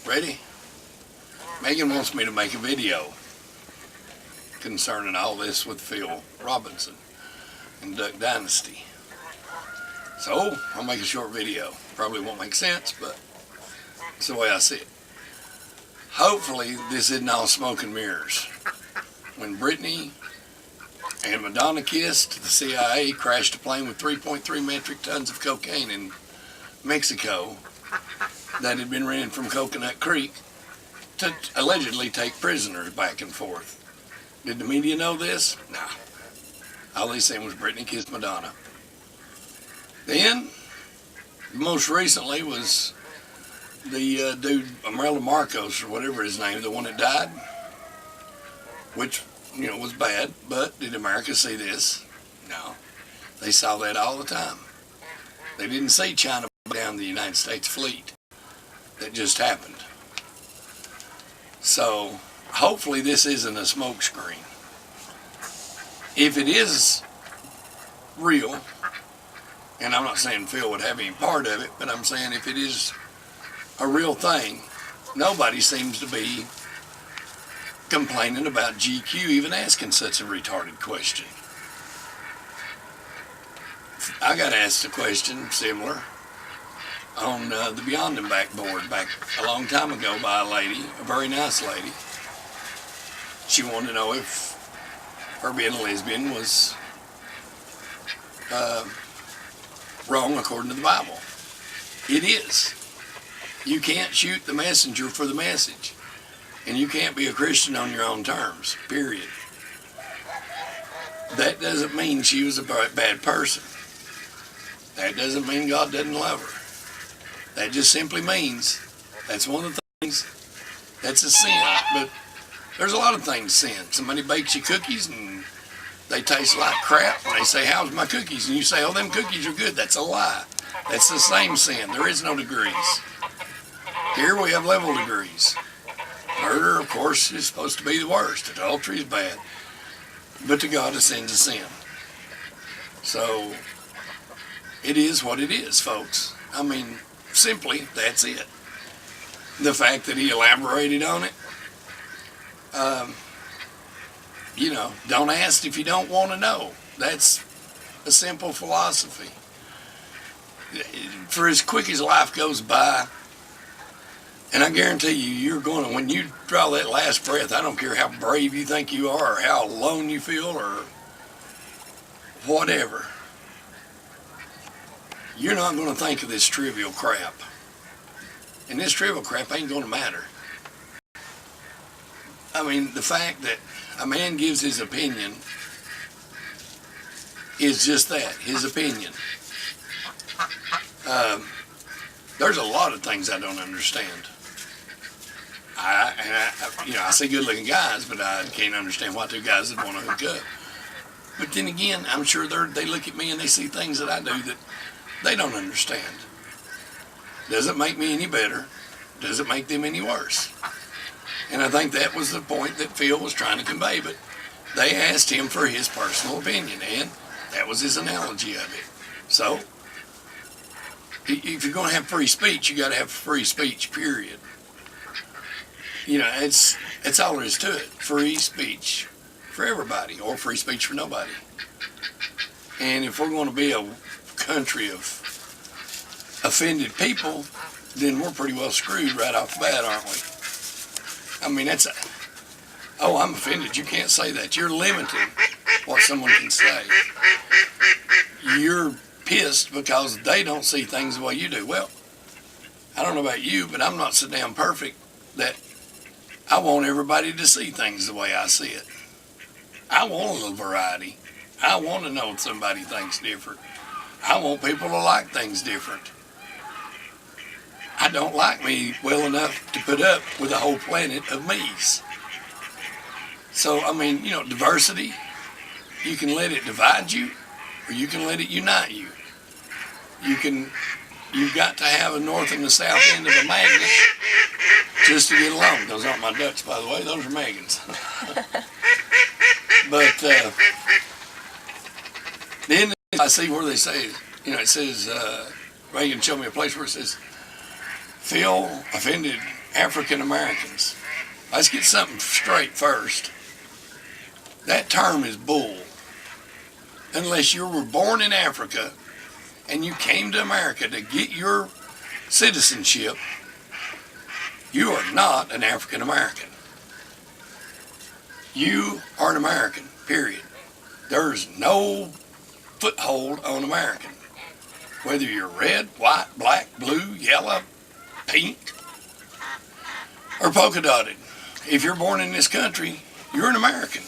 Ready? Megan wants me to make a video concerning all this with Phil Robertson and Duck Dynasty. So, I'll make a short video. Probably won't make sense, but it's the way I see it. Hopefully, this isn't all smoke and mirrors. When Britney and Madonna kissed, the CIA crashed a plane with 3.3 metric tons of cocaine in Mexico that had been rented from Coconut Creek to allegedly take prisoners back and forth. Did the media know this? Nah. All they said was Britney kissed Madonna. Then, most recently was the dude, Umbrella Marcos, or whatever his name, the one that died, which, was bad, but did America see this? No. They saw that all the time. They didn't see China down the United States fleet. That just happened. So, hopefully this isn't a smoke screen. If it is real, and I'm not saying Phil would have any part of it, but I'm saying if it is a real thing, nobody seems to be complaining about GQ even asking such a retarded question. I got asked a question similar on the Beyond and Back board back a long time ago by a lady, a very nice lady. She wanted to know if her being a lesbian was wrong according to the Bible. It is. You can't shoot the messenger for the message. And you can't be a Christian on your own terms, period. That doesn't mean she was a bad person. That doesn't mean God doesn't love her. That just simply means that's one of the things that's a sin. But there's a lot of things sin. Somebody bakes you cookies and they taste like crap, and they say, how's my cookies? And you say, oh, them cookies are good. That's a lie. That's the same sin. There is no degrees. Here we have level degrees. Murder, of course, is supposed to be the worst. Adultery is bad. But to God, a sin's a sin. So, it is what it is, folks. I mean, simply, that's it. The fact that he elaborated on it, don't ask if you don't want to know. That's a simple philosophy. For as quick as life goes by, and I guarantee you're going to, when you draw that last breath, I don't care how brave you think you are, or how alone you feel, or whatever, you're not going to think of this trivial crap. And this trivial crap ain't going to matter. I mean, the fact that a man gives his opinion is just that, his opinion. There's a lot of things I don't understand. I see good-looking guys, but I can't understand why two guys that want to hook up. But then again, I'm sure they look at me and they see things that I do that they don't understand. Doesn't make me any better. Doesn't make them any worse. And I think that was the point that Phil was trying to convey, but they asked him for his personal opinion, and that was his analogy of it. So, if you're going to have free speech, you got to have free speech, period. It's all there is to it. Free speech for everybody, or free speech for nobody. And if we're going to be a country of offended people, then we're pretty well screwed right off the bat, aren't we? I mean, I'm offended. You can't say that. You're limiting what someone can say. You're pissed because they don't see things the way you do. Well, I don't know about you, but I'm not so damn perfect that I want everybody to see things the way I see it. I want a little variety. I want to know if somebody thinks different. I want people to like things different. I don't like me well enough to put up with a whole planet of me's. So, I mean, diversity, you can let it divide you, or you can let it unite you. You've got to have a north and a south end of a magnet just to get along. Those aren't my ducks, by the way. Those are Megan's. But then I see where they say, it says, Reagan showed me a place where it says, Phil offended African Americans. Let's get something straight first. That term is bull. Unless you were born in Africa and you came to America to get your citizenship, you are not an African American. You are an American, period. There's no foothold on American. Whether you're red, white, black, blue, yellow, pink, or polka dotted. If you're born in this country, you're an American.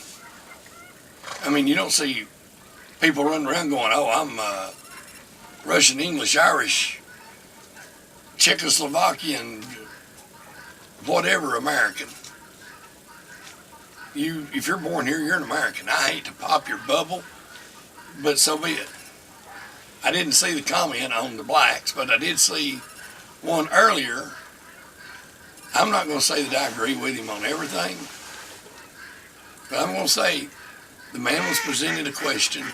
I mean, you don't see people running around going, oh, I'm Russian, English, Irish, Czechoslovakian, whatever American. If you're born here, you're an American. I hate to pop your bubble, but so be it. I didn't see the comment on the blacks, but I did see one earlier. I'm not going to say that I agree with him on everything, but I'm going to say the man was presented a question,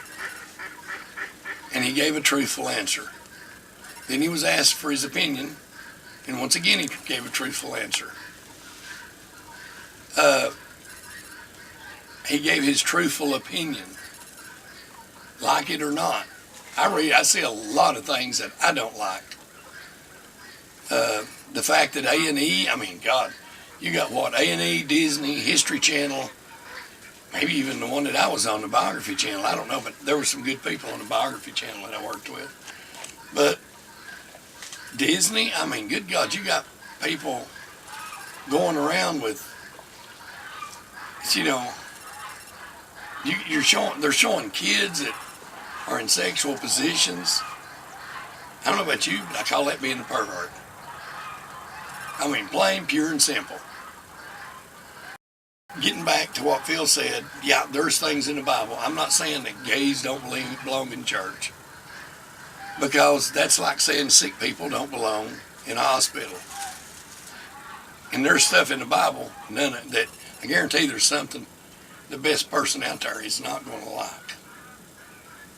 and he gave a truthful answer. Then he was asked for his opinion, and once again he gave a truthful answer. He gave his truthful opinion, like it or not. I see a lot of things that I don't like. The fact that A&E, I mean, God, you got what, A&E, Disney, History Channel, maybe even the one that I was on, the Biography Channel, I don't know, but there were some good people on the Biography Channel that I worked with. But Disney, I mean, good God, you got people going around with, you know, they're showing kids that are in sexual positions. I don't know about you, but I call that being a pervert. I mean, plain, pure, and simple. Getting back to what Phil said, yeah, there's things in the Bible. I'm not saying that gays don't belong in church, because that's like saying sick people don't belong in a hospital. And there's stuff in the Bible, none of that, I guarantee there's something the best person out there is not going to like.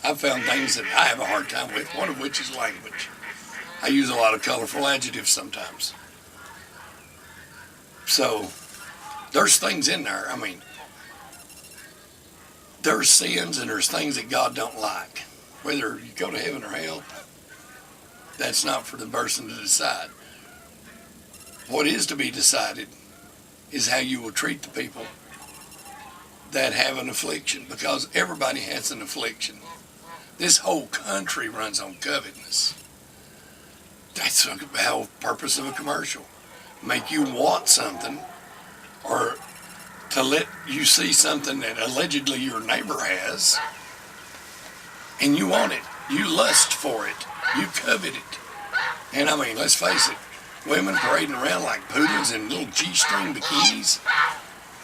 I've found things that I have a hard time with, one of which is language. I use a lot of colorful adjectives sometimes. So, there's things in there. I mean, there's sins and there's things that God don't like. Whether you go to heaven or hell, that's not for the person to decide. What is to be decided is how you will treat the people that have an affliction, because everybody has an affliction. This whole country runs on covetousness. That's the whole purpose of a commercial. Make you want something, or to let you see something that allegedly your neighbor has, and you want it. You lust for it. You covet it. And I mean, let's face it, women parading around like poodles in little G-string bikinis,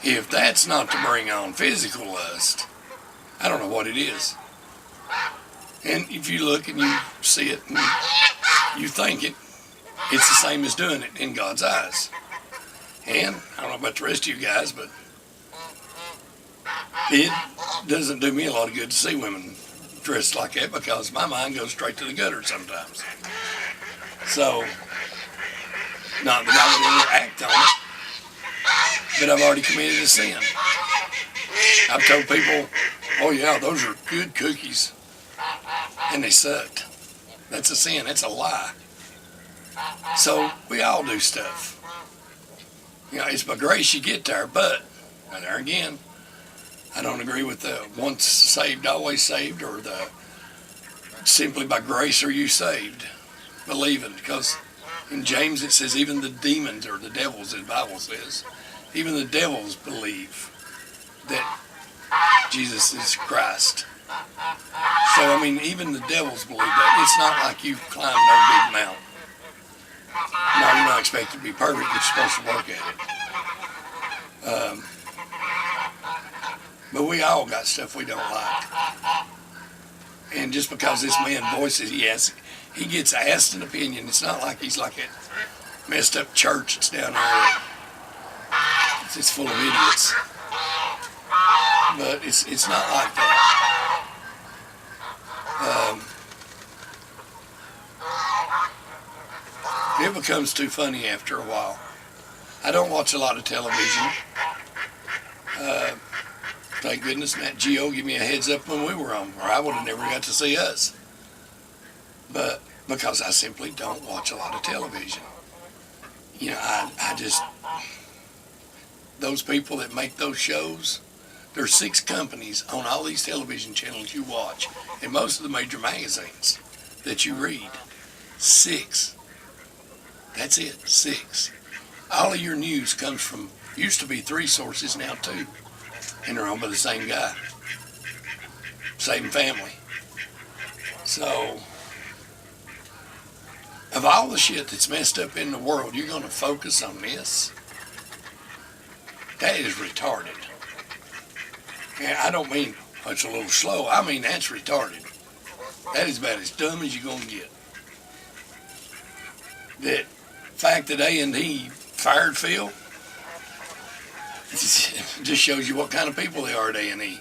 if that's not to bring on physical lust, I don't know what it is. And if you look and you see it and you think it, it's the same as doing it in God's eyes. And I don't know about the rest of you guys, but it doesn't do me a lot of good to see women dressed like that, because my mind goes straight to the gutter sometimes. So, not that I would ever act on it, but I've already committed a sin. I've told people, oh yeah, those are good cookies, and they sucked. That's a sin. That's a lie. So we all do stuff. You know, it's by grace you get there, but there again, I don't agree with the once saved, always saved, or the simply by grace are you saved, believing. Because in James it says even the demons, or the devils, as the Bible says, even the devils believe that Jesus is Christ. So, I mean, even the devils believe that. It's not like you climbed no big mountain. No, you're not expected to be perfect. You're supposed to work at it. But we all got stuff we don't like. And just because this man voices, he gets asked an opinion. It's not like he's like a messed up church that's down there. It's full of idiots. But it's not like that. It becomes too funny after a while. I don't watch a lot of television. Thank goodness Nat Geo gave me a heads up when we were on, or I would have never got to see us. But because I simply don't watch a lot of television. You know, I just, those people that make those shows, there's 6 companies on all these television channels you watch, and most of the major magazines that you read. 6. That's it, 6. All of your news comes from, used to be 3 sources, now 2. And they're owned by the same guy. Same family. So, of all the shit that's messed up in the world, you're going to focus on this? That is retarded. And I don't mean it's a little slow. I mean that's retarded. That is about as dumb as you're going to get. That fact that A&E fired Phil, it just shows you what kind of people they are at A&E.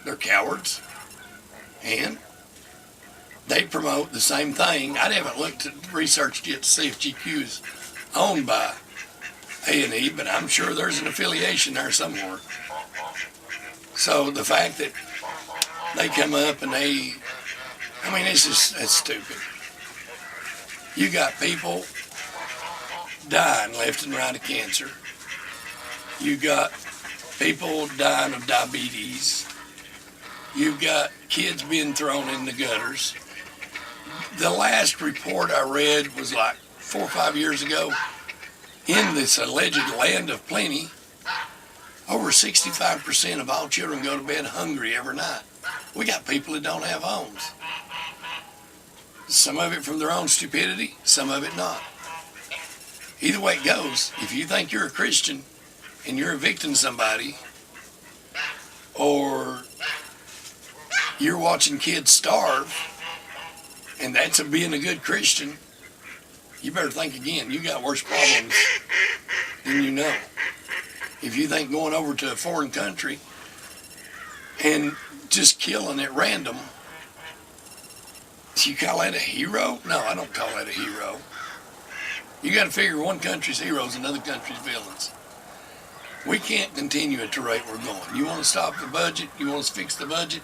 They're cowards. And they promote the same thing. I haven't looked at researched yet to see if GQ is owned by A&E, but I'm sure there's an affiliation there somewhere. So the fact that they come up and that's stupid. You got people dying left and right of cancer. You got people dying of diabetes. You've got kids being thrown in the gutters. The last report I read was like 4 or 5 years ago. In this alleged land of plenty, over 65% of all children go to bed hungry every night. We got people that don't have homes. Some of it from their own stupidity, some of it not. Either way it goes, if you think you're a Christian and you're evicting somebody, or you're watching kids starve, and that's being a good Christian, you better think again. You got worse problems than you know. If you think going over to a foreign country and just killing at random, you call that a hero? No, I don't call that a hero. You got to figure one country's heroes, another country's villains. We can't continue at the rate we're going. You want to stop the budget? You want to fix the budget?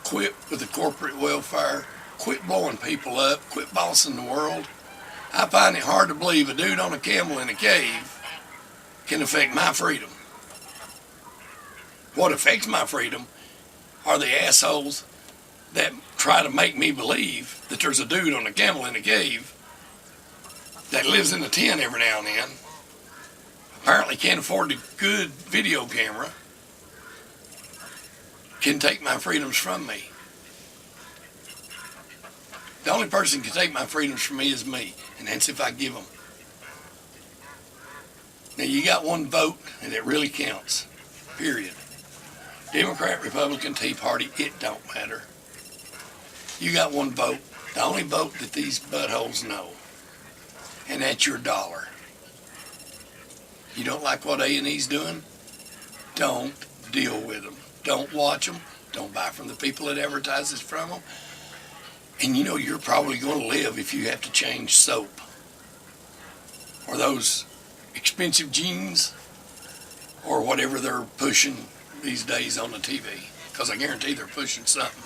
Quit with the corporate welfare. Quit blowing people up. Quit bossing the world. I find it hard to believe a dude on a camel in a cave can affect my freedom. What affects my freedom are the assholes that try to make me believe that there's a dude on a camel in a cave that lives in a tent every now and then, apparently can't afford a good video camera, can take my freedoms from me. The only person who can take my freedoms from me is me, and that's if I give them. Now, you got one vote, and it really counts, period. Democrat, Republican, Tea Party, it don't matter. You got one vote, the only vote that these buttholes know, and that's your dollar. You don't like what A&E's doing? Don't deal with them. Don't watch them. Don't buy from the people that advertises from them. And you know you're probably going to live if you have to change soap or those expensive jeans or whatever they're pushing these days on the TV, because I guarantee they're pushing something.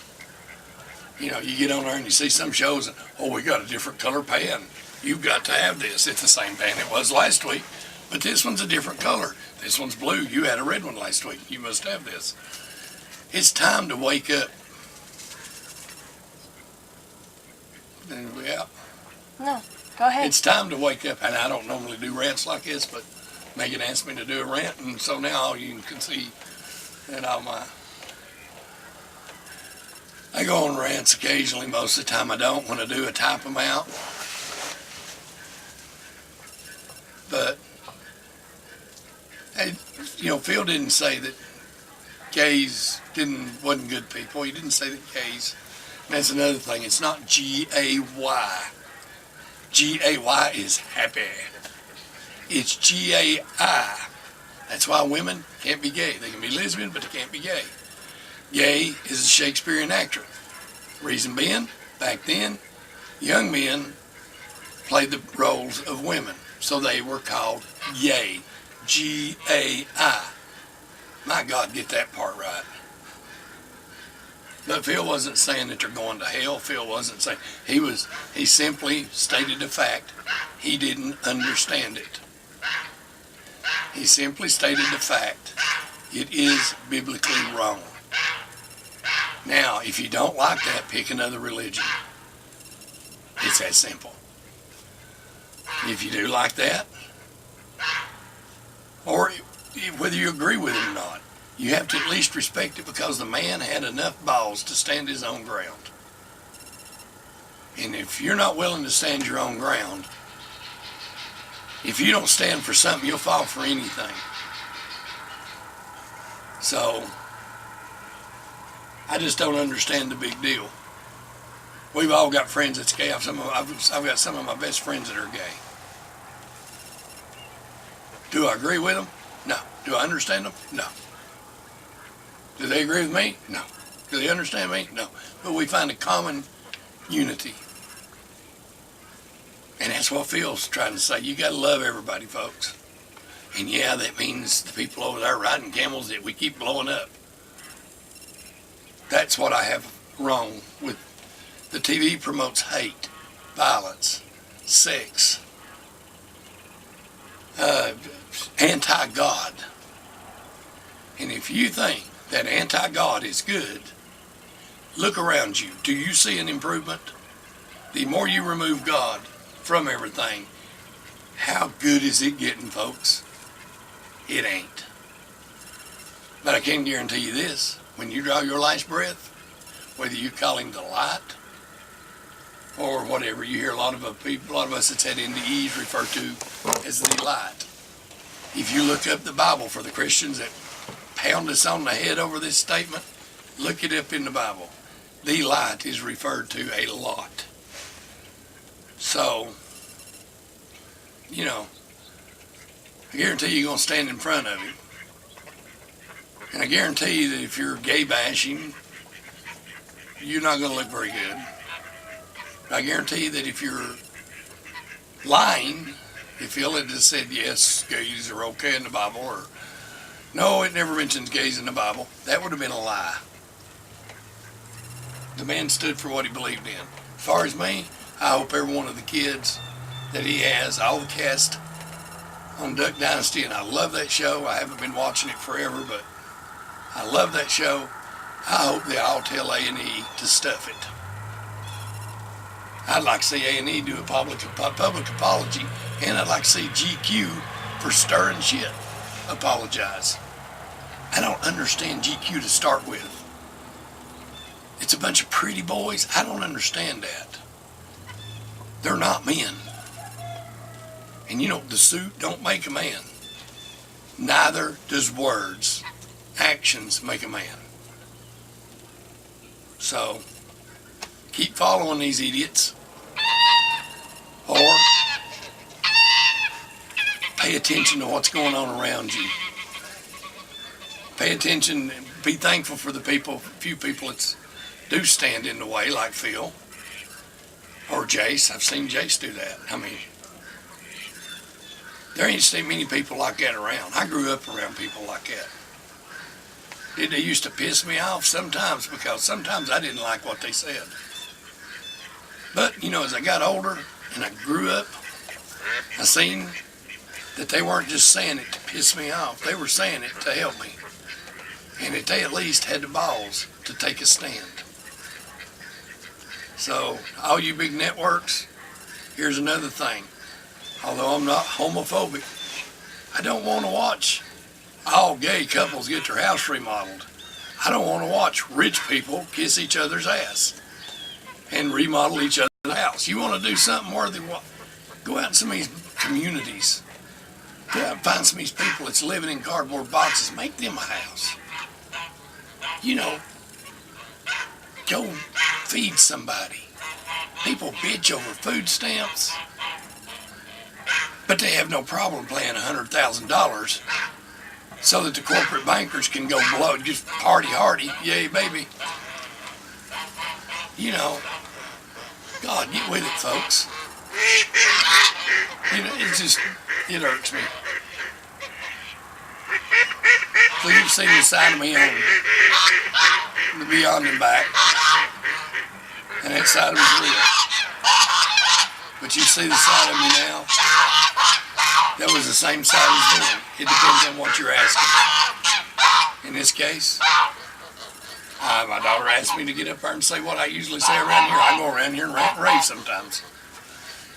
You know, you get on there and you see some shows and, oh, we got a different color pan. You've got to have this. It's the same pan it was last week, but this one's a different color. This one's blue. You had a red one last week. You must have this. It's time to wake up. Yeah. No, go ahead. It's time to wake up, and I don't normally do rants like this, but Megan asked me to do a rant, and so now you can see that I go on rants occasionally. Most of the time I don't. When I do, I type them out. But, hey, you know, Phil didn't say that gays wasn't good people. He didn't say that gays. And that's another thing. It's not G-A-Y. G-A-Y is happy. It's G-A-I. That's why women can't be gay. They can be lesbian, but they can't be gay. Gay is a Shakespearean actor. Reason being, back then, young men played the roles of women. So they were called gay. G-A-I. My God, get that part right. But Phil wasn't saying that they're going to hell. Phil wasn't saying, he simply stated the fact he didn't understand it. He simply stated the fact it is biblically wrong. Now, if you don't like that, pick another religion. It's that simple. If you do like that, or whether you agree with it or not, you have to at least respect it because the man had enough balls to stand his own ground. And if you're not willing to stand your own ground, if you don't stand for something, you'll fall for anything. So, I just don't understand the big deal. We've all got friends that's gay. I've got some of my best friends that are gay. Do I agree with them? No. Do I understand them? No. Do they agree with me? No. Do they understand me? No. But we find a common unity. And that's what Phil's trying to say. You got to love everybody, folks. And yeah, that means the people over there riding camels that we keep blowing up. That's what I have wrong with. The TV promotes hate, violence, sex, anti-God. And if you think that anti-God is good, look around you. Do you see an improvement? The more you remove God from everything, how good is it getting, folks? It ain't. But I can guarantee you this, when you draw your last breath, whether you call him the light or whatever, you hear a lot of us that's had NDEs refer to as the light. If you look up the Bible, for the Christians that pound us on the head over this statement, look it up in the Bible. The light is referred to a lot. So, you know, I guarantee you're going to stand in front of him. And I guarantee you that if you're gay bashing, you're not going to look very good. I guarantee you that if you're lying, if Phil had just said, yes, gays are okay in the Bible, or no, it never mentions gays in the Bible, that would have been a lie. The man stood for what he believed in. As far as me, I hope every one of the kids that he has, all the cast on Duck Dynasty, and I love that show. I haven't been watching it forever, but I love that show. I hope they all tell A&E to stuff it. I'd like to see A&E do a public apology, and I'd like to see GQ for stirring shit apologize. I don't understand GQ to start with. It's a bunch of pretty boys. I don't understand that. They're not men. And you know, the suit don't make a man. Neither does words. Actions make a man. So, keep following these idiots. Or pay attention to what's going on around you. Pay attention and be thankful for the few people that do stand in the way, like Phil. Or Jace. I've seen Jace do that. I mean, there ain't so many people like that around. I grew up around people like that. They used to piss me off sometimes because sometimes I didn't like what they said. But, you know, as I got older and I grew up, I seen that they weren't just saying it to piss me off. They were saying it to help me. And that they at least had the balls to take a stand. So, all you big networks, here's another thing. Although I'm not homophobic, I don't want to watch all gay couples get their house remodeled. I don't want to watch rich people kiss each other's ass and remodel each other's house. You want to do something worthy, go out in some of these communities. Go out and find some of these people that's living in cardboard boxes. Make them a house. You know, go feed somebody. People bitch over food stamps, but they have no problem paying $100,000 so that the corporate bankers can go blow, just party hardy, yay baby. You know, God, get with it, folks. it irks me. So you've seen the side of me on the beyond and back, and that side of me's real. But you see the side of me now, that was the same side as then. It depends on what you're asking. In this case, my daughter asked me to get up there and say what I usually say around here. I go around here and rant and rave sometimes.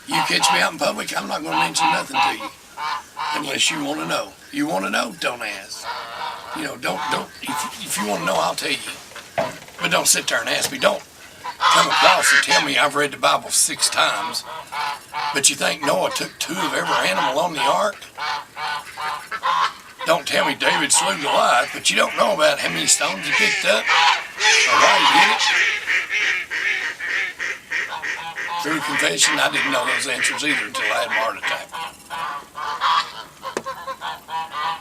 You catch me out in public, I'm not going to mention nothing to you unless you want to know. You want to know? Don't ask. You know, don't. If you want to know, I'll tell you. But don't sit there and ask me. Don't come across and tell me I've read the Bible 6 times, but you think Noah took 2 of every animal on the ark? Don't tell me David slew Goliath, but you don't know about how many stones he picked up or why he did it. Through confession, I didn't know those answers either until I had a heart attack.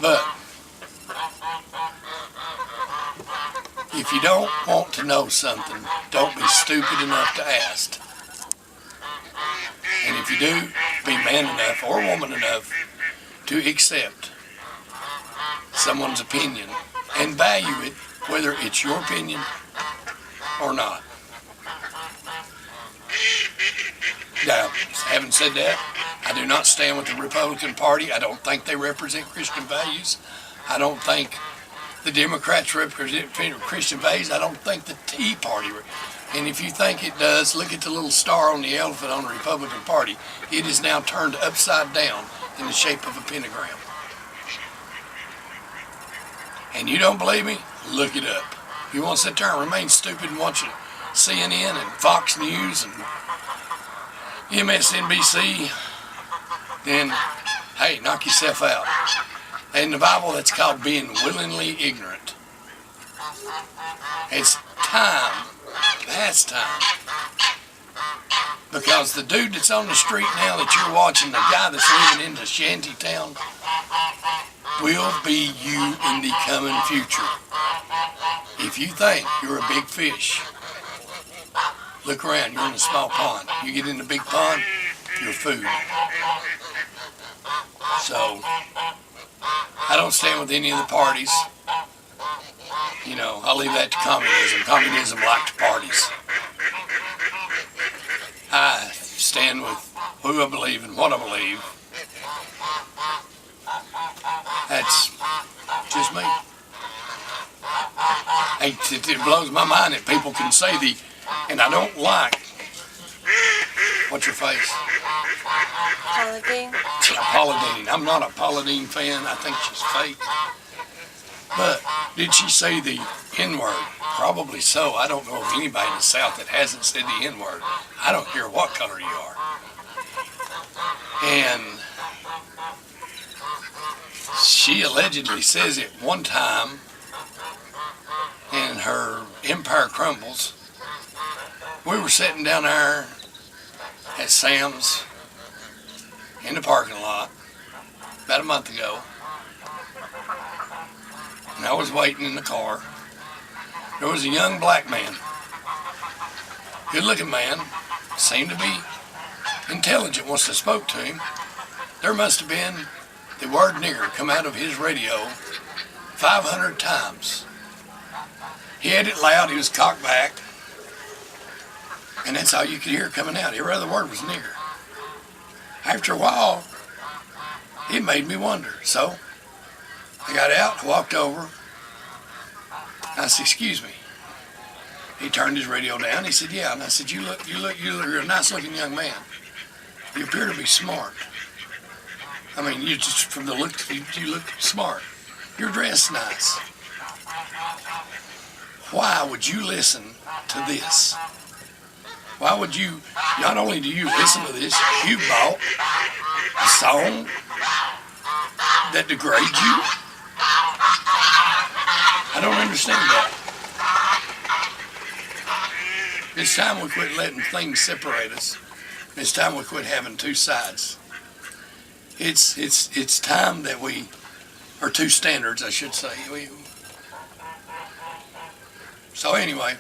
But if you don't want to know something, don't be stupid enough to ask. And if you do, be man enough or woman enough to accept someone's opinion and value it, whether it's your opinion or not. Now, having said that, I do not stand with the Republican Party. I don't think they represent Christian values. I don't think the Democrats represent Christian values. I don't think the Tea Party. And if you think it does, look at the little star on the elephant on the Republican Party. It is now turned upside down in the shape of a pentagram. And you don't believe me? Look it up. You want to sit there and remain stupid and watch CNN and Fox News and MSNBC, then, hey, knock yourself out. In the Bible, that's called being willingly ignorant. It's time, past time. Because the dude that's on the street now that you're watching, the guy that's living in the shanty town, will be you in the coming future. If you think you're a big fish, look around, you're in a small pond. You get in the big pond, you're food. So, I don't stand with any of the parties. You know, I'll leave that to communism. Communism likes parties. I stand with who I believe and what I believe. That's just me. It blows my mind that people can say and I don't like. What's your face? Paula Dean. Paula Dean. I'm not a Paula Dean fan. I think she's fake. But did she say the N-word? Probably so. I don't know of anybody in the South that hasn't said the N-word. I don't care what color you are. And she allegedly says it one time in her Empire Crumbles. We were sitting down there at Sam's in the parking lot about a month ago, and I was waiting in the car. There was a young black man, good-looking man, seemed to be intelligent once I spoke to him. There must have been the word nigger come out of his radio 500 times. He had it loud, he was cocked back, and that's all you could hear coming out. Every other word was nigger. After a while, it made me wonder. So, I got out, I walked over, I said, excuse me. He turned his radio down, he said, yeah, and I said, you're a nice looking young man. You appear to be smart. I mean, you just, from the look, you look smart. You're dressed nice. Why would you listen to this? Why would you, not only do you listen to this, you bought a song that degrades you? I don't understand that. It's time we quit letting things separate us. It's time we quit having two sides. It's time that we, or two standards, I should say. So anyway,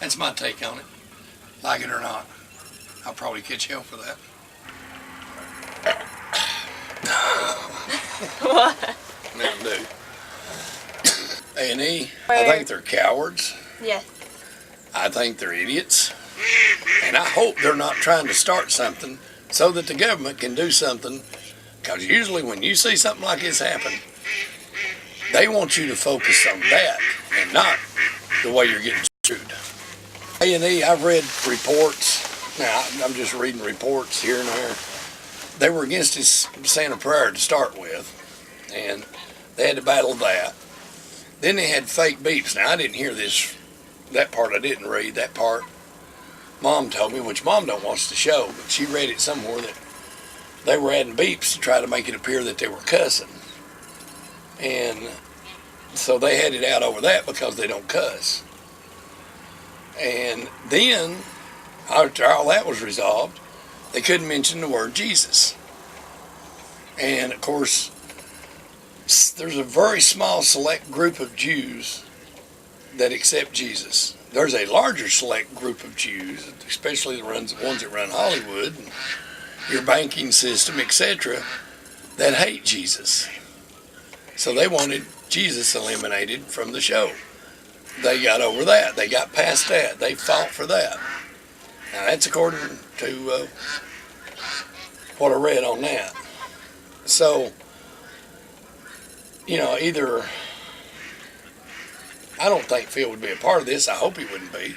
that's my take on it. Like it or not, I'll probably catch hell for that. What? Mountain Dew. A&E, I think they're cowards. Yes. I think they're idiots. And I hope they're not trying to start something so that the government can do something. Because usually when you see something like this happen, they want you to focus on that and not the way you're getting screwed. A&E, I've read reports. Now, I'm just reading reports here and there. They were against his saying a prayer to start with, and they had to battle that. Then they had fake beeps. Now, I didn't hear this. That part I didn't read. That part Mom told me, which Mom don't watch the show, but she read it somewhere that they were adding beeps to try to make it appear that they were cussing. And so they had it out over that because they don't cuss. And then, after all that was resolved, they couldn't mention the word Jesus. And of course, there's a very small select group of Jews that accept Jesus. There's a larger select group of Jews, especially the ones that run Hollywood, and your banking system, etc., that hate Jesus. So they wanted Jesus eliminated from the show. They got over that. They got past that. They fought for that. Now that's according to what I read on that. So, either I don't think Phil would be a part of this. I hope he wouldn't be.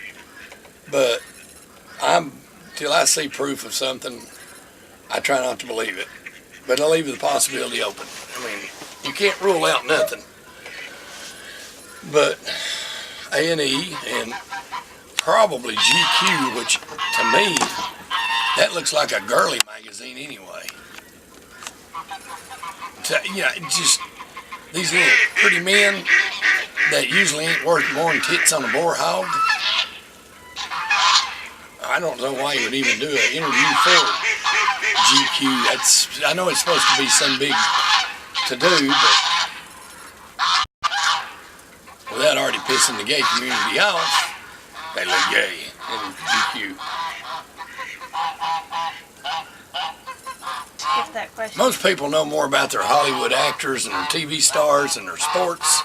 But till I see proof of something, I try not to believe it. But I leave the possibility open. I mean, you can't rule out nothing. But A&E and probably GQ, which to me, that looks like a girly magazine anyway. Just these little pretty men that usually ain't worth more than tits on a boar hog. I don't know why you would even do an interview for GQ. I know it's supposed to be some big to-do, but without already pissing the gay community off, they look gay in GQ. Skip that question. Most people know more about their Hollywood actors and their TV stars and their sports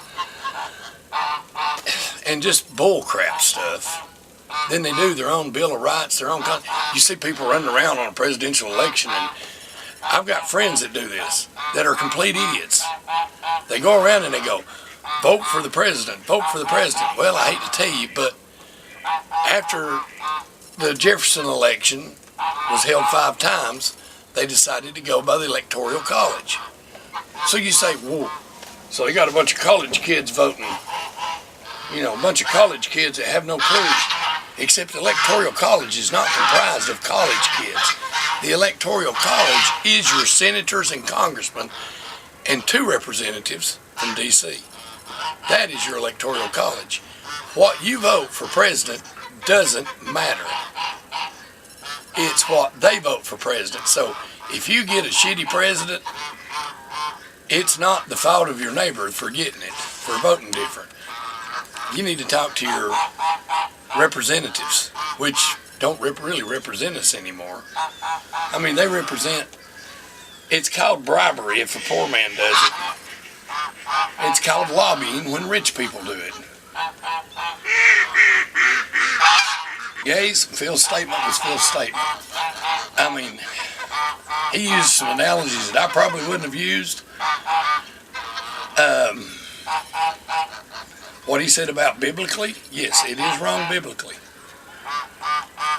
and just bull crap stuff than they do their own Bill of Rights, their own You see people running around on a presidential election, and I've got friends that do this, that are complete idiots. They go around and they go, vote for the president, vote for the president. Well, I hate to tell you, but after the Jefferson election was held 5 times, they decided to go by the Electoral College. So you say, whoa, so they got a bunch of college kids voting. A bunch of college kids that have no clue. Except the Electoral College is not comprised of college kids. The Electoral College is your senators and congressmen and 2 representatives from D.C. That is your Electoral College. What you vote for president doesn't matter. It's what they vote for president. So if you get a shitty president, it's not the fault of your neighbor for getting it, for voting different. You need to talk to your representatives, which don't really represent us anymore. I mean, they represent, it's called bribery if a poor man does it. It's called lobbying when rich people do it. Gays, Phil's statement was Phil's statement. I mean, he used some analogies that I probably wouldn't have used. What he said about biblically, yes, it is wrong biblically.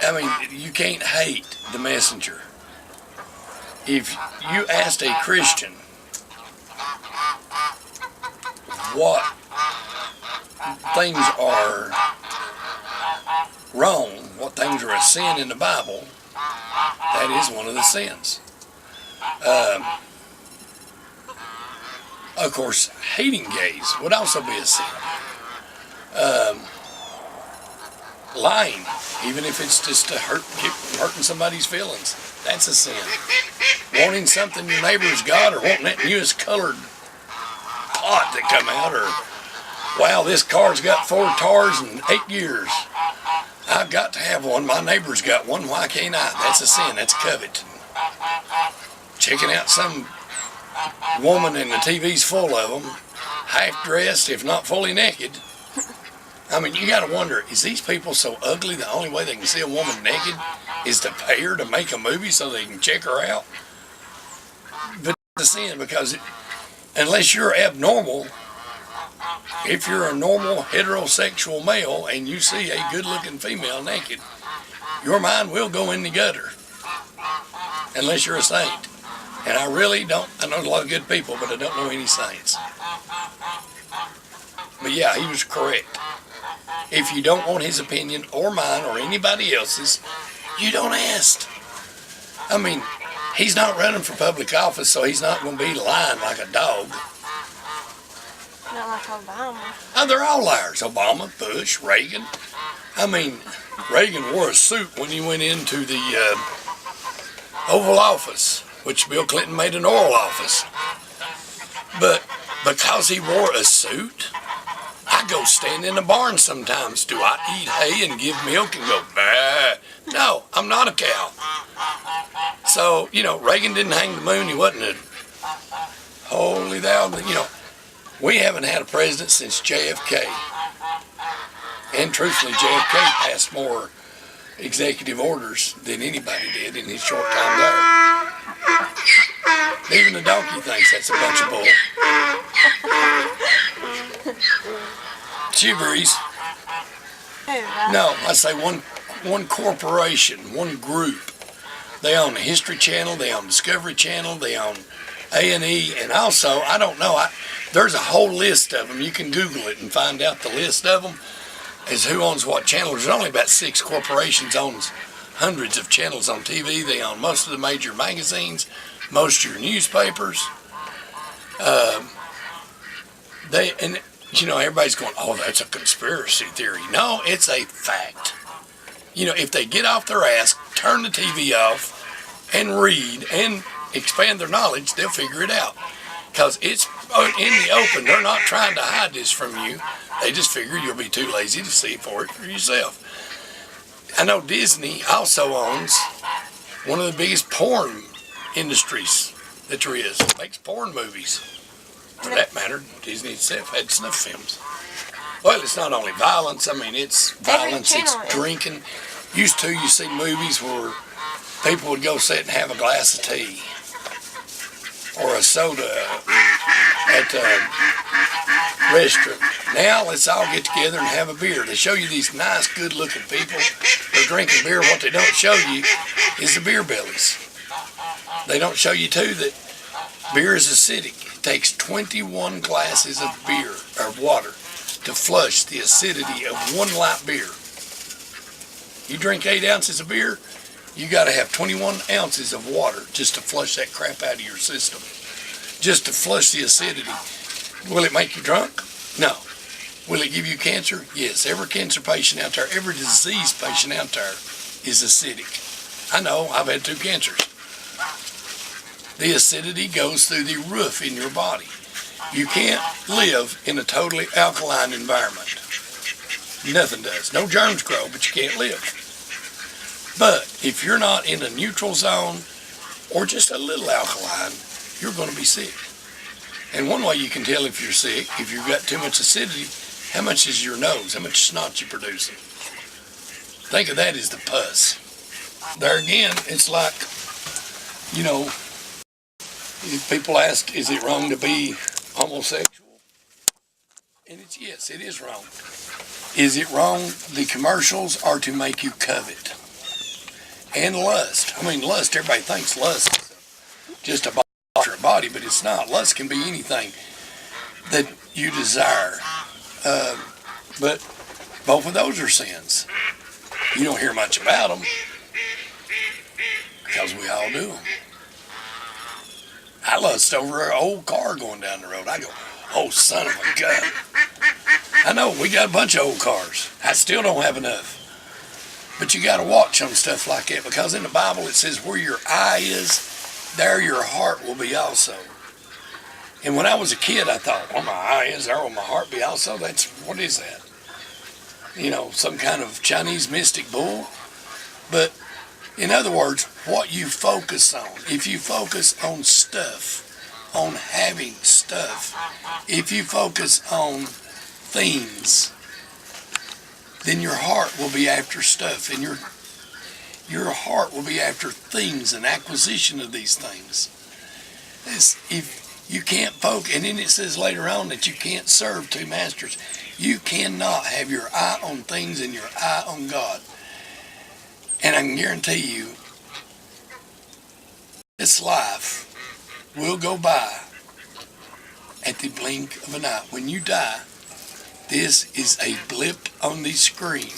I mean, you can't hate the messenger. If you asked a Christian what things are wrong, what things are a sin in the Bible, that is one of the sins. Of course, hating gays would also be a sin. Lying, even if it's just to hurting somebody's feelings, that's a sin. Wanting something your neighbor's got, or wanting that newest colored pot that come out, or wow, this car's got 4 tires in 8 years. I've got to have one. My neighbor's got one. Why can't I? That's a sin. That's covet. Checking out some woman and the TV's full of them, half dressed, if not fully naked. I mean, you got to wonder, is these people so ugly the only way they can see a woman naked is to pay her to make a movie so they can check her out? But it's a sin, because unless you're abnormal, if you're a normal heterosexual male and you see a good-looking female naked, your mind will go in the gutter, unless you're a saint. And I really don't, I know a lot of good people, but I don't know any saints. But yeah, he was correct. If you don't want his opinion or mine or anybody else's, you don't ask. I mean, he's not running for public office, so he's not going to be lying like a dog. Not like Obama. Oh, they're all liars. Obama, Bush, Reagan. I mean, Reagan wore a suit when he went into the Oval Office, which Bill Clinton made an Oral Office. But because he wore a suit, I go stand in the barn sometimes. Do I eat hay and give milk and go, bah? No, I'm not a cow. So, you know, Reagan didn't hang the moon. He wasn't a holy thou. You know, we haven't had a president since JFK. And truthfully, JFK passed more executive orders than anybody did in his short time there. Even the donkey thinks that's a bunch of bull. She agrees. No, I say one corporation, one group. They own the History Channel, they own Discovery Channel, they own A&E, and also, I don't know, there's a whole list of them. You can Google it and find out the list of them as who owns what channel. There's only about 6 corporations owns hundreds of channels on TV. They own most of the major magazines, most of your newspapers. And you know, everybody's going, oh, that's a conspiracy theory. No, it's a fact. You know, if they get off their ass, turn the TV off, and read, and expand their knowledge, they'll figure it out. Because it's in the open. They're not trying to hide this from you. They just figure you'll be too lazy to see for it for yourself. I know Disney also owns one of the biggest porn industries that there is. It makes porn movies. For that matter, Disney itself had snuff films. Well, it's not only violence. I mean, it's violence, it's drinking. Used to, you see movies where people would go sit and have a glass of tea or a soda at a restaurant. Now, let's all get together and have a beer. They show you these nice, good-looking people. They're drinking beer. What they don't show you is the beer bellies. They don't show you, too, that beer is acidic. It takes 21 glasses of beer, or water, to flush the acidity of one light beer. You drink 8 ounces of beer, you got to have 21 ounces of water just to flush that crap out of your system. Just to flush the acidity. Will it make you drunk? No. Will it give you cancer? Yes. Every cancer patient out there, every disease patient out there is acidic. I know, I've had 2 cancers. The acidity goes through the roof in your body. You can't live in a totally alkaline environment. Nothing does. No germs grow, but you can't live. But if you're not in a neutral zone or just a little alkaline, you're going to be sick. And one way you can tell if you're sick, if you've got too much acidity, how much is your nose? How much snot you producing? Think of that as the pus. There again, it's like, you know, if people ask, is it wrong to be homosexual? And it's yes, it is wrong. Is it wrong? The commercials are to make you covet. And lust. I mean, lust, everybody thinks lust is just a body, but it's not. Lust can be anything that you desire. But both of those are sins. You don't hear much about them because we all do them. I lust over an old car going down the road. I go, oh, son of a gun. I know, we got a bunch of old cars. I still don't have enough. But you got to watch on stuff like that, because in the Bible it says where your eye is, there your heart will be also. And when I was a kid, I thought, where my eye is, there will my heart be also. What is that? You know, some kind of Chinese mystic bull. But in other words, what you focus on. If you focus on stuff, on having stuff, if you focus on things, then your heart will be after stuff, and your heart will be after things and acquisition of these things. If you can't focus, and then it says later on that you can't serve two masters. You cannot have your eye on things and your eye on God. And I can guarantee you, this life will go by at the blink of an eye. When you die, this is a blip on the screen,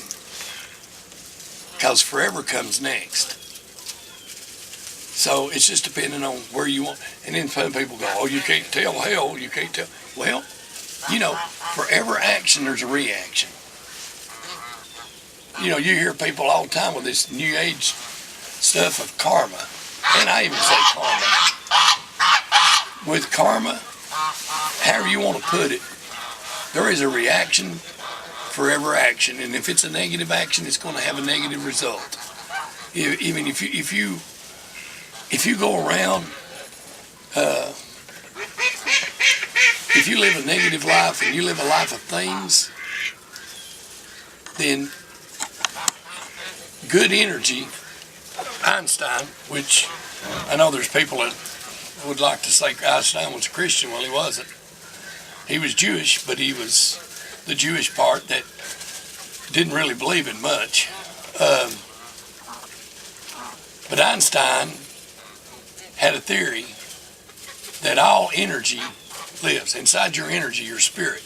because forever comes next. So it's just depending on where you want. And then some people go, oh, you can't tell hell, you can't tell. Well, you know, for every action, there's a reaction. You know, you hear people all the time with this new age stuff of karma. And I even say karma. With karma, however you want to put it, there is a reaction for every action. And if it's a negative action, it's going to have a negative result. Even if you go around, if you live a negative life and you live a life of things, then good energy, Einstein, which I know there's people that would like to say Einstein was a Christian. Well, he wasn't. He was Jewish, but he was the Jewish part that didn't really believe in much. But Einstein had a theory that all energy lives. Inside your energy, your spirit.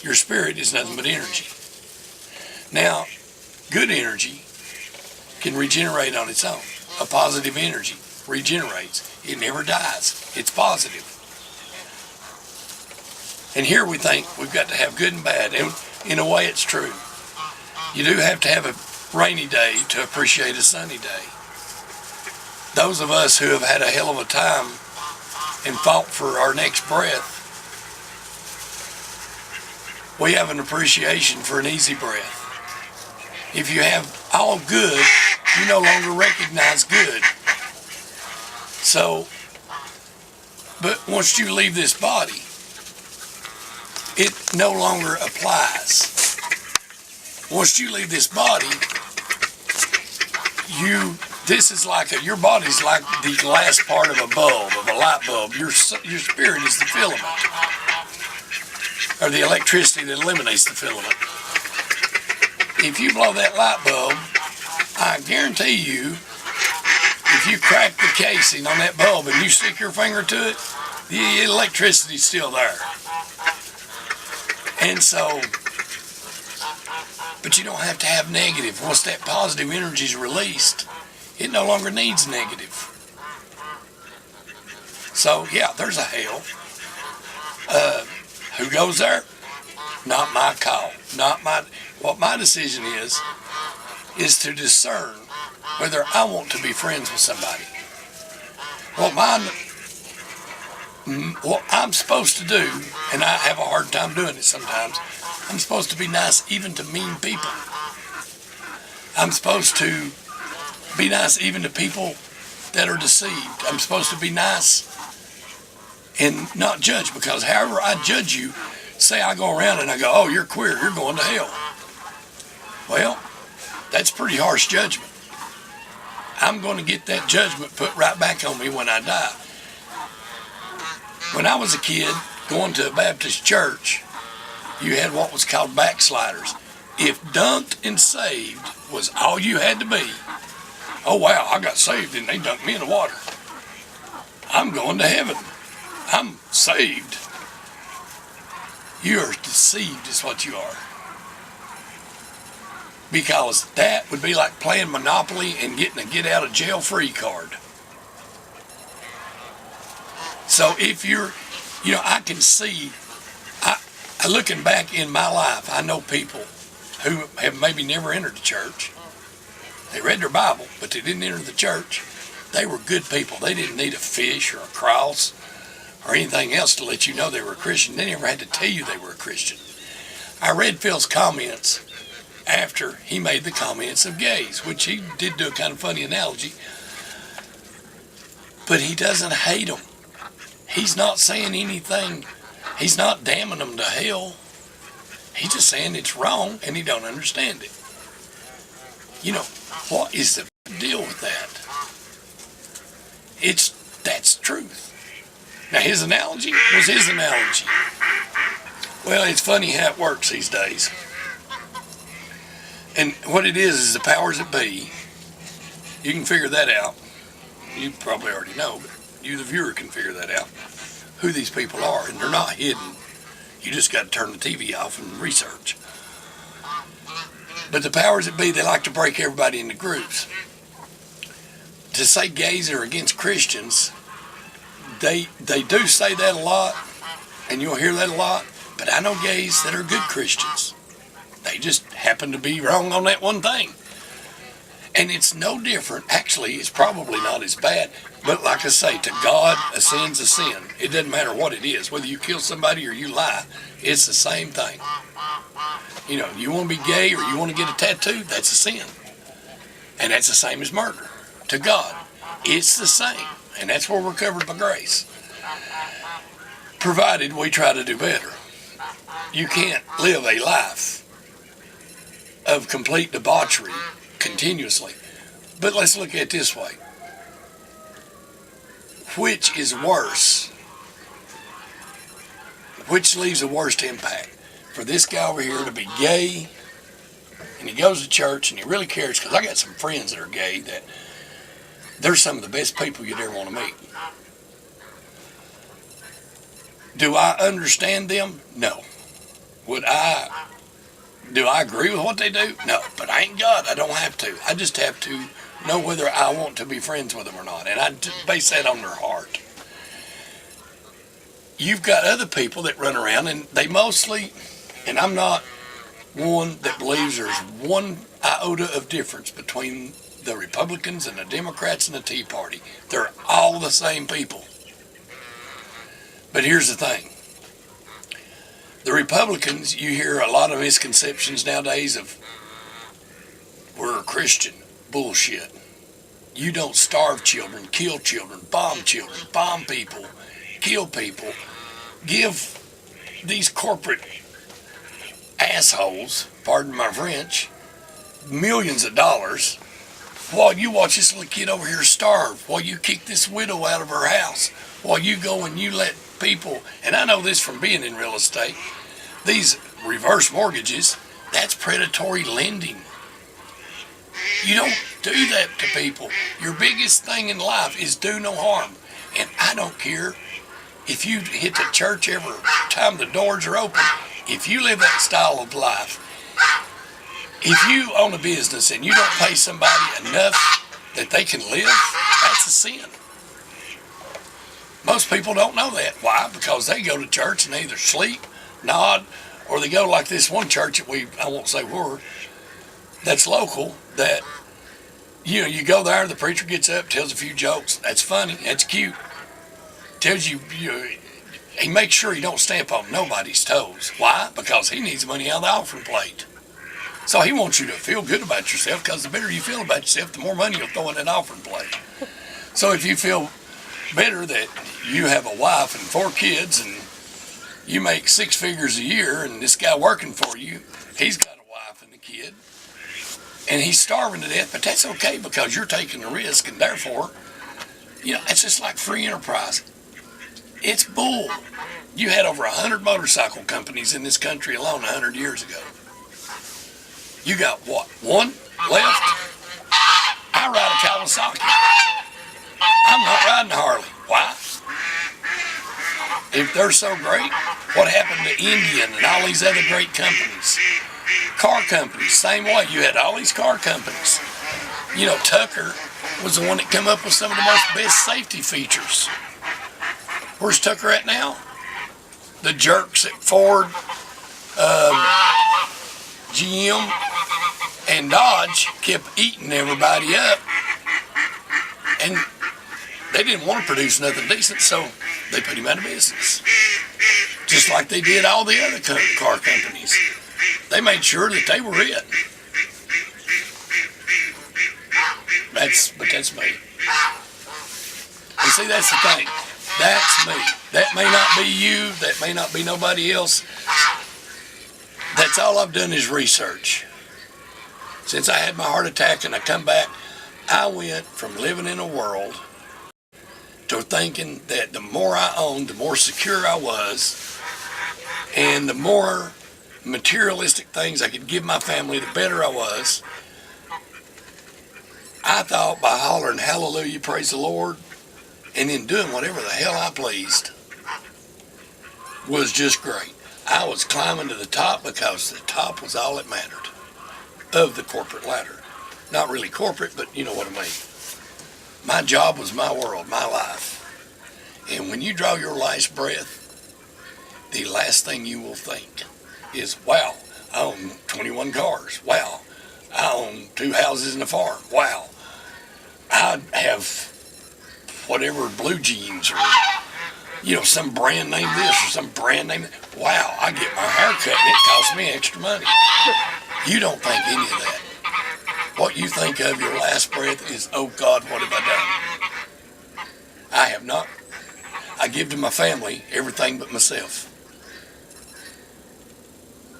Your spirit is nothing but energy. Now, good energy can regenerate on its own. A positive energy regenerates. It never dies. It's positive. And here we think we've got to have good and bad. And in a way, it's true. You do have to have a rainy day to appreciate a sunny day. Those of us who have had a hell of a time and fought for our next breath, we have an appreciation for an easy breath. If you have all good, you no longer recognize good. So, but once you leave this body, it no longer applies. Once you leave this body, this is like your body's like the last part of a bulb, of a light bulb. Your spirit is the filament, or the electricity that eliminates the filament. If you blow that light bulb, I guarantee you, if you crack the casing on that bulb and you stick your finger to it, the electricity's still there. And so, but you don't have to have negative. Once that positive energy is released, it no longer needs negative. So, yeah, there's a hell. Who goes there? Not my call. What my decision is to discern whether I want to be friends with somebody. What I'm supposed to do, and I have a hard time doing it sometimes, I'm supposed to be nice even to mean people. I'm supposed to be nice even to people that are deceived. I'm supposed to be nice and not judge, because however I judge you, say I go around and I go, oh, you're queer, you're going to hell. Well, that's pretty harsh judgment. I'm going to get that judgment put right back on me when I die. When I was a kid going to a Baptist church, you had what was called backsliders. If dunked and saved was all you had to be, oh wow, I got saved and they dunked me in the water. I'm going to heaven. I'm saved. You are deceived is what you are. Because that would be like playing Monopoly and getting a get out of jail free card. So if I can see, looking back in my life, I know people who have maybe never entered the church. They read their Bible, but they didn't enter the church. They were good people. They didn't need a fish or a cross or anything else to let you know they were a Christian. They never had to tell you they were a Christian. I read Phil's comments after he made the comments of gays, which he did do a kind of funny analogy. But he doesn't hate them. He's not saying anything. He's not damning them to hell. He's just saying it's wrong and he don't understand it. You know, what is the deal with that? That's truth. Now his analogy was his analogy. Well, it's funny how it works these days. And what it is the powers that be. You can figure that out. You probably already know, but you, the viewer, can figure that out. Who these people are, and they're not hidden. You just got to turn the TV off and research. But the powers that be, they like to break everybody into groups. To say gays are against Christians, they do say that a lot, and you'll hear that a lot, but I know gays that are good Christians. They just happen to be wrong on that one thing. And it's no different. Actually, it's probably not as bad. But like I say, to God, a sin's a sin. It doesn't matter what it is. Whether you kill somebody or you lie, it's the same thing. You know, you want to be gay or you want to get a tattoo, that's a sin. And that's the same as murder. To God, it's the same. And that's where we're covered by grace. Provided we try to do better. You can't live a life of complete debauchery continuously. But let's look at it this way. Which is worse? Which leaves the worst impact? For this guy over here to be gay, and he goes to church, and he really cares, because I got some friends that are gay that they're some of the best people you'd ever want to meet. Do I understand them? No. Do I agree with what they do? No, but I ain't God. I don't have to. I just have to know whether I want to be friends with them or not. And I base that on their heart. You've got other people that run around and they mostly, and I'm not one that believes there's one iota of difference between the Republicans and the Democrats and the Tea Party. They're all the same people. But here's the thing. The Republicans, you hear a lot of misconceptions nowadays of, we're a Christian. Bullshit. You don't starve children, kill children, bomb people, kill people. Give these corporate assholes, pardon my French, millions of dollars while you watch this little kid over here starve, while you kick this widow out of her house, while you go and you let people, and I know this from being in real estate, these reverse mortgages, that's predatory lending. You don't do that to people. Your biggest thing in life is do no harm. And I don't care if you hit the church every time the doors are open. If you live that style of life, if you own a business and you don't pay somebody enough that they can live, that's a sin. Most people don't know that. Why? Because they go to church and they either sleep, nod, or they go like this one church that I won't say where, that's local, that, you know, you go there, the preacher gets up, tells a few jokes, that's funny, that's cute, tells you, he makes sure he don't stamp on nobody's toes. Why? Because he needs money out of the offering plate. So he wants you to feel good about yourself, because the better you feel about yourself, the more money you'll throw in that offering plate. So if you feel better that you have a wife and 4 kids and you make 6 figures a year, and this guy working for you, he's got a wife and a kid, and he's starving to death, but that's okay because you're taking the risk, and therefore, you know, it's just like free enterprise. It's bull. You had over 100 motorcycle companies in this country alone 100 years ago. You got what, 1 left? I ride a Kawasaki. I'm not riding a Harley. Why? If they're so great, what happened to Indian and all these other great companies? Car companies, same way. You had all these car companies. You know, Tucker was the one that came up with some of the most best safety features. Where's Tucker at now? The jerks at Ford, GM, and Dodge kept eating everybody up. And they didn't want to produce nothing decent, so they put him out of business. Just like they did all the other car companies. They made sure that they were it. But that's me. You see, that's the thing. That's me. That may not be you. That may not be nobody else. That's all I've done is research. Since I had my heart attack and I come back, I went from living in a world to thinking that the more I owned, the more secure I was, and the more materialistic things I could give my family, the better I was. I thought by hollering hallelujah, praise the Lord, and then doing whatever the hell I pleased was just great. I was climbing to the top because the top was all that mattered of the corporate ladder. Not really corporate, but you know what I mean. My job was my world, my life. And when you draw your last breath, the last thing you will think is, wow, I own 21 cars. Wow, I own 2 houses and a farm. Wow, I have whatever blue jeans or, you know, some brand name this or some brand name that. Wow, I get my hair cut and it costs me extra money. You don't think any of that. What you think of your last breath is, oh God, what have I done? I have not. I give to my family everything but myself.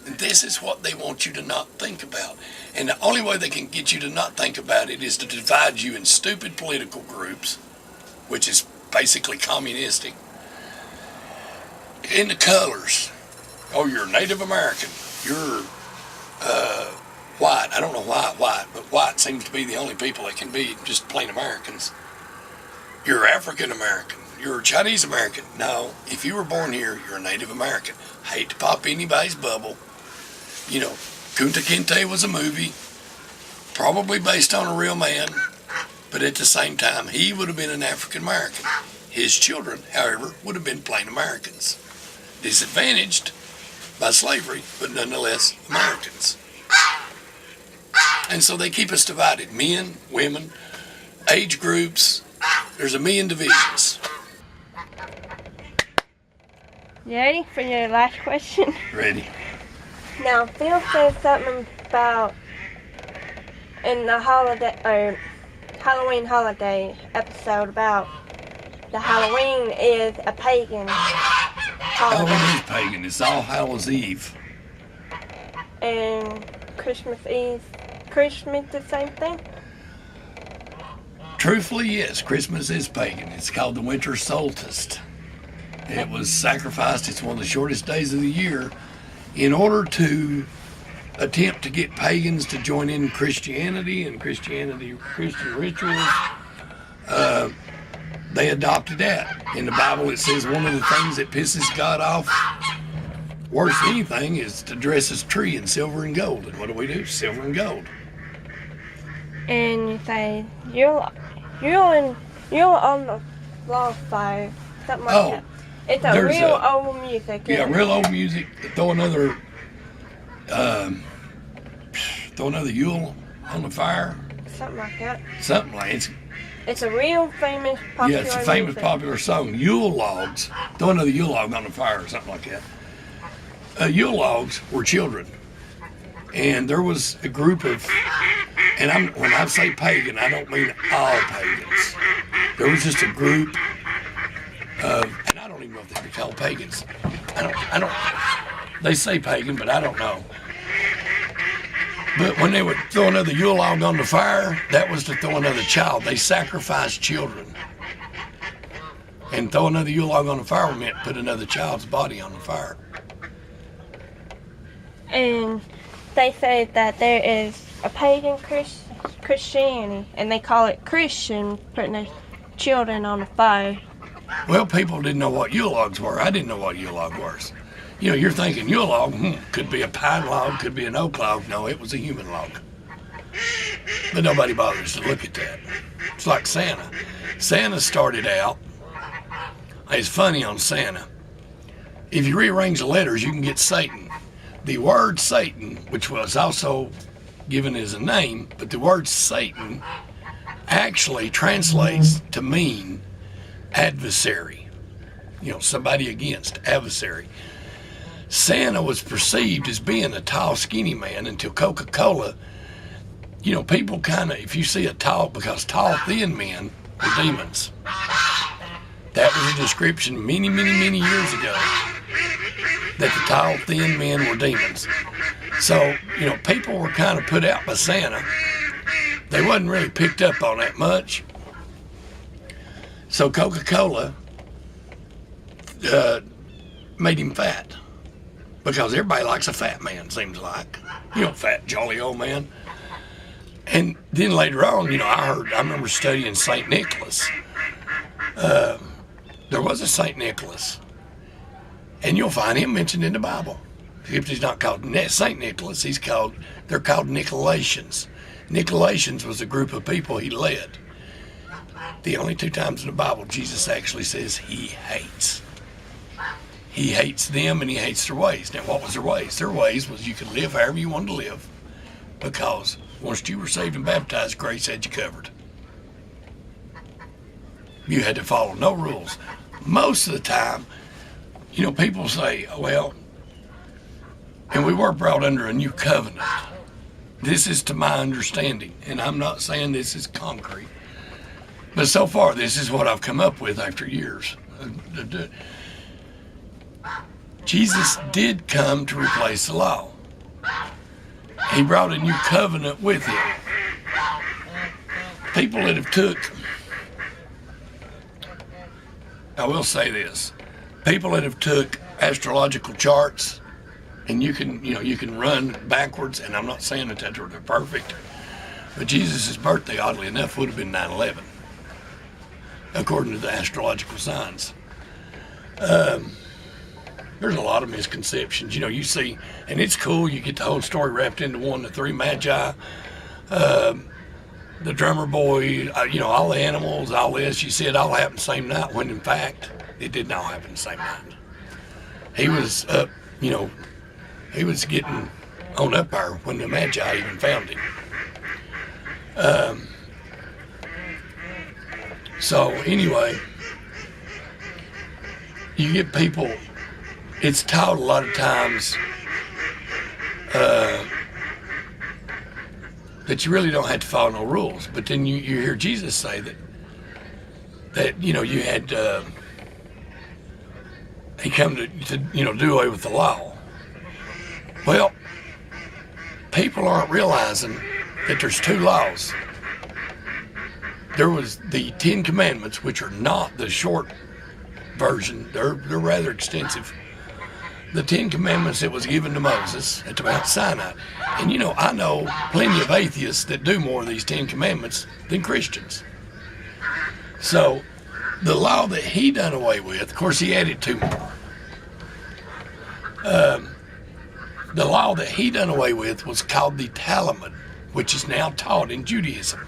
And this is what they want you to not think about. And the only way they can get you to not think about it is to divide you in stupid political groups, which is basically communistic, in the colors. Oh, you're Native American. You're white. I don't know why white, but white seems to be the only people that can be just plain Americans. You're African American. You're Chinese American. No, if you were born here, you're a Native American. I hate to pop anybody's bubble. You know, Kunta Kinte was a movie, probably based on a real man, but at the same time, he would have been an African American. His children, however, would have been plain Americans. Disadvantaged by slavery, but nonetheless Americans. And so they keep us divided. Men, women, age groups. There's a million divisions. You ready for your last question? Ready. Now, Phil said something about in the holiday or Halloween holiday episode about the Halloween is a pagan holiday. Halloween is pagan. It's All Hallows Eve. And Christmas the same thing? Truthfully, yes, Christmas is pagan. It's called the winter solstice. It was sacrificed. It's one of the shortest days of the year in order to attempt to get pagans to join in Christianity and Christian rituals. They adopted that. In the Bible, it says one of the things that pisses God off worse than anything is to dress his tree in silver and gold. And what do? Silver and gold. And you say you're on the log fire, something like that. It's a real old music. Yeah, real old music. Throw another Yule on the fire. Something like that. Something like it. It's a real famous popular Yeah, it's a famous music. popular song. Yule logs. Throw another Yule log on the fire or something like that. Yule logs were children. And there was a group of, and when I say pagan, I don't mean all pagans. There was just a group of, and I don't even know if they were called pagans. I don't, they say pagan, but I don't know. But when they would throw another Yule log on the fire, that was to throw another child. They sacrificed children. And throw another Yule log on the fire meant put another child's body on the fire. And they say that there is a pagan Christianity, and they call it Christian, putting their children on the fire. Well, people didn't know what Yule logs were. I didn't know what Yule log was. You know, you're thinking Yule log, could be a pine log, could be an oak log. No, it was a human log. But nobody bothers to look at that. It's like Santa. Santa started out, it's funny on Santa. If you rearrange the letters, you can get Satan. The word Satan, which was also given as a name, but the word Satan actually translates to mean adversary. You know, somebody against, adversary. Santa was perceived as being a tall, skinny man until Coca-Cola, you know, people kind of, if you see because tall, thin men are demons. That was a description many, many, many years ago that the tall, thin men were demons. So, people were kind of put out by Santa. They wasn't really picked up on that much. So Coca-Cola made him fat. Because everybody likes a fat man, seems like. Fat, jolly old man. And then later on, I remember studying St. Nicholas. There was a St. Nicholas. And you'll find him mentioned in the Bible. Except he's not called St. Nicholas, they're called Nicolaitans. Nicolaitans was a group of people he led. The only 2 times in the Bible Jesus actually says he hates. He hates them and he hates their ways. Now, what was their ways? Their ways was you could live however you wanted to live, because once you were saved and baptized, grace had you covered. You had to follow no rules. Most of the time, people say, well, and we were brought under a new covenant. This is to my understanding, and I'm not saying this is concrete, but so far this is what I've come up with after years. Jesus did come to replace the law. He brought a new covenant with him. People that have took, I will say this, people that have took astrological charts, and you can run backwards, and I'm not saying that they're perfect, but Jesus' birthday, oddly enough, would have been 9/11, according to the astrological signs. There's a lot of misconceptions. You see, and it's cool, you get the whole story wrapped into one, the 3 magi, the drummer boy, all the animals, all this. You see it all happened the same night, when in fact, it did not happen the same night. He was up, he was getting on up there when the magi even found him. So anyway, you get people, it's taught a lot of times that you really don't have to follow no rules. But then you hear Jesus say that you had he come to do away with the law. Well, people aren't realizing that there's 2 laws. There was the 10 Commandments, which are not the short version. They're rather extensive. The 10 Commandments that was given to Moses at Mount Sinai. And I know plenty of atheists that do more of these 10 Commandments than Christians. So the law that he done away with, of course he added 2 more. The law that he done away with was called the Talmud, which is now taught in Judaism.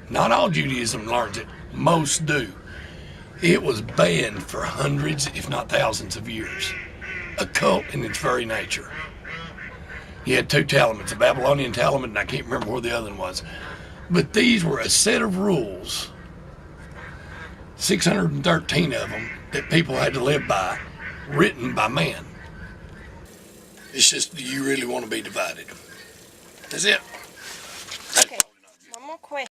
Not all Judaism learns it, most do. It was banned for hundreds, if not thousands of years. A cult in its very nature. You had 2 Talmuds, a Babylonian Talmud, and I can't remember where the other one was. But these were a set of rules, 613 of them, that people had to live by, written by man. It's just, do you really want to be divided? That's it.